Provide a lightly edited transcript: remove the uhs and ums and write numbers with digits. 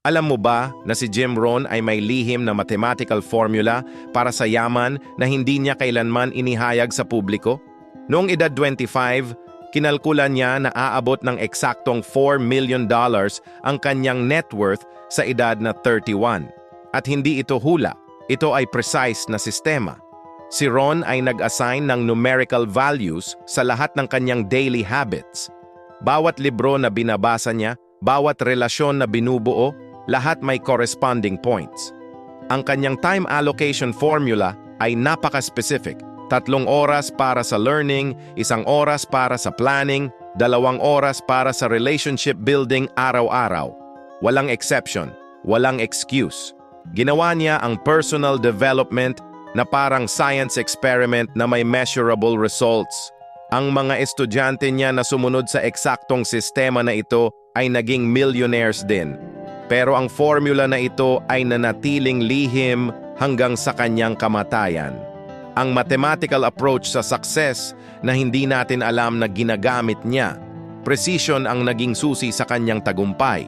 Alam mo ba na si Jim Rohn ay may lihim na mathematical formula para sa yaman na hindi niya kailanman inihayag sa publiko? Noong edad 25, kinalkulan niya na aabot ng eksaktong $4 million ang kanyang net worth sa edad na 31. At hindi ito hula, ito ay precise na sistema. Si Ron ay nag-assign ng numerical values sa lahat ng kanyang daily habits. Bawat libro na binabasa niya, bawat relasyon na binubuo, lahat may corresponding points. Ang kanyang time allocation formula ay napaka-specific. 3 oras para sa learning, 1 oras para sa planning, 2 oras para sa relationship building araw-araw. Walang exception, walang excuse. Ginawa niya ang personal development na parang science experiment na may measurable results. Ang mga estudyante niya na sumunod sa eksaktong sistema na ito ay naging millionaires din. Pero ang formula na ito ay nanatiling lihim hanggang sa kanyang kamatayan. Ang mathematical approach sa success na hindi natin alam na ginagamit niya, precision ang naging susi sa kanyang tagumpay.